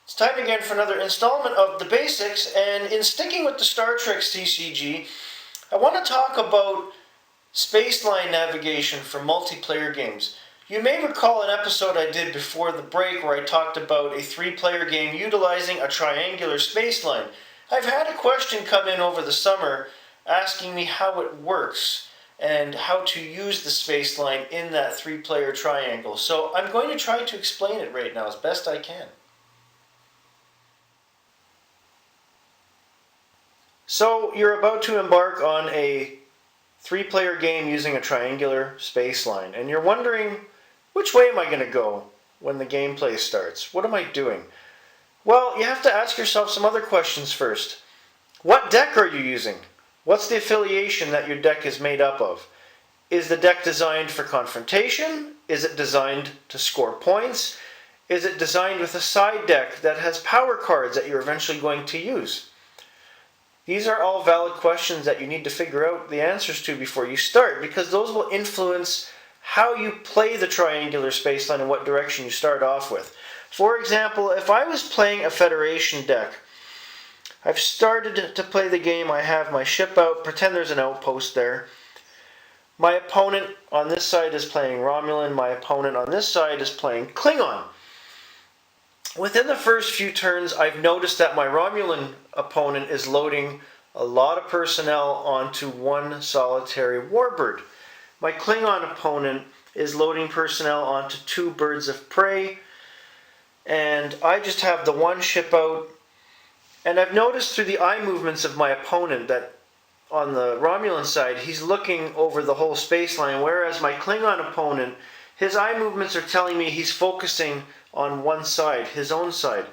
It's time again for another installment of The Basics, and in sticking with the Star Trek CCG, I want to talk about spaceline navigation for multiplayer games. You may recall an episode I did before the break where I talked about a 3-player game utilizing a triangular spaceline. I've had a question come in over the summer asking me how it works and how to use the spaceline in that 3-player triangle. So I'm going to try to explain it right now as best I can. So you're about to embark on a 3-player game using a triangular spaceline, and you're wondering, which way am I going to go when the gameplay starts? What am I doing? Well, you have to ask yourself some other questions first. What deck are you using? What's the affiliation that your deck is made up of? Is the deck designed for confrontation? Is it designed to score points? Is it designed with a side deck that has power cards that you're eventually going to use? These are all valid questions that you need to figure out the answers to before you start, because those will influence how you play the triangular spaceline and what direction you start off with. For example, if I was playing a Federation deck, I've started to play the game, I have my ship out, pretend there's an outpost there. My opponent on this side is playing Romulan, my opponent on this side is playing Klingon. Within the first few turns, I've noticed that my Romulan opponent is loading a lot of personnel onto one solitary warbird. My Klingon opponent is loading personnel onto 2 birds of prey, and I just have the one ship out. And I've noticed through the eye movements of my opponent that on the Romulan side, he's looking over the whole spaceline, whereas my Klingon opponent, his eye movements are telling me he's focusing on one side, his own side.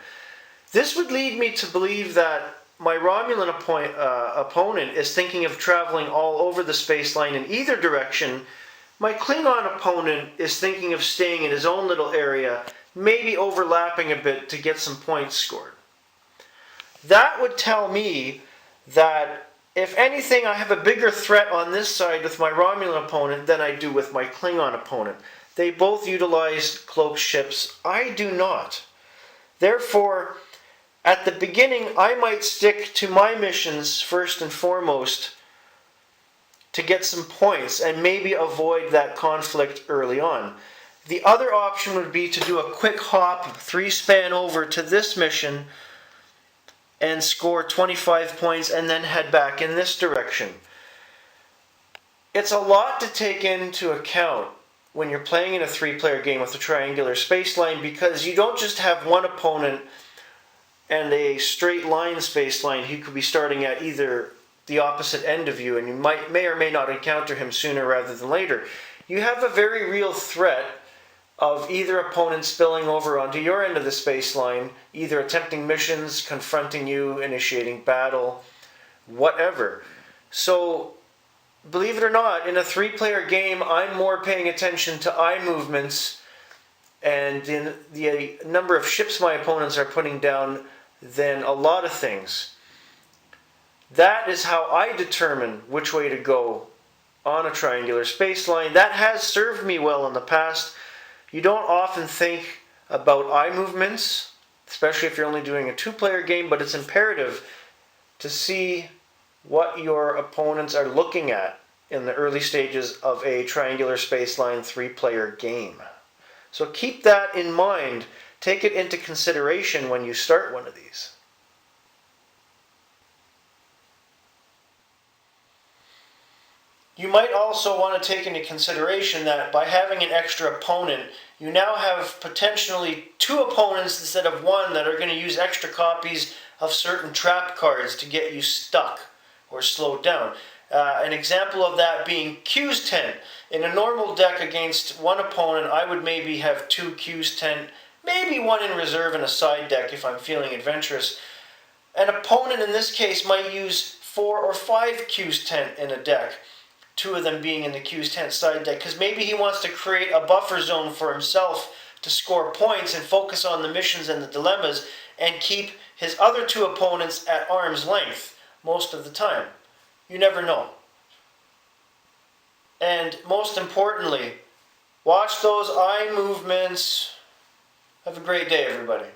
This would lead me to believe that my Romulan opponent is thinking of traveling all over the spaceline in either direction. My Klingon opponent is thinking of staying in his own little area, maybe overlapping a bit to get some points scored. That would tell me that, if anything, I have a bigger threat on this side with my Romulan opponent than I do with my Klingon opponent. They both utilize cloaked ships. I do not. Therefore, at the beginning, I might stick to my missions first and foremost to get some points and maybe avoid that conflict early on. The other option would be to do a quick hop, 3-span over to this mission and score 25 points and then head back in this direction. It's a lot to take into account when you're playing in a 3-player game with a triangular spaceline, because you don't just have one opponent and a straight line spaceline. He could be starting at either the opposite end of you, and you may or may not encounter him sooner rather than later. You have a very real threat of either opponent spilling over onto your end of the spaceline, either attempting missions, confronting you, initiating battle, whatever. So, believe it or not, in a 3-player game, I'm more paying attention to eye movements and in the number of ships my opponents are putting down than a lot of things. That is how I determine which way to go on a triangular spaceline. That has served me well in the past. You don't often think about eye movements, especially if you're only doing a 2-player game, but it's imperative to see what your opponents are looking at in the early stages of a triangular spaceline 3-player game. So keep that in mind. Take it into consideration when you start one of these. You might also want to take into consideration that by having an extra opponent, you now have potentially 2 opponents instead of 1 that are going to use extra copies of certain trap cards to get you stuck or slowed down. An example of that being Q's tent. In a normal deck against one opponent, I would maybe have 2 Q's tent, maybe 1 in reserve in a side deck if I'm feeling adventurous. An opponent in this case might use 4 or 5 Q's tent in a deck, 2 of them being in the Q's tent side deck, because maybe he wants to create a buffer zone for himself to score points and focus on the missions and the dilemmas and keep his other 2 opponents at arm's length most of the time. You never know. And most importantly, watch those eye movements. Have a great day, everybody.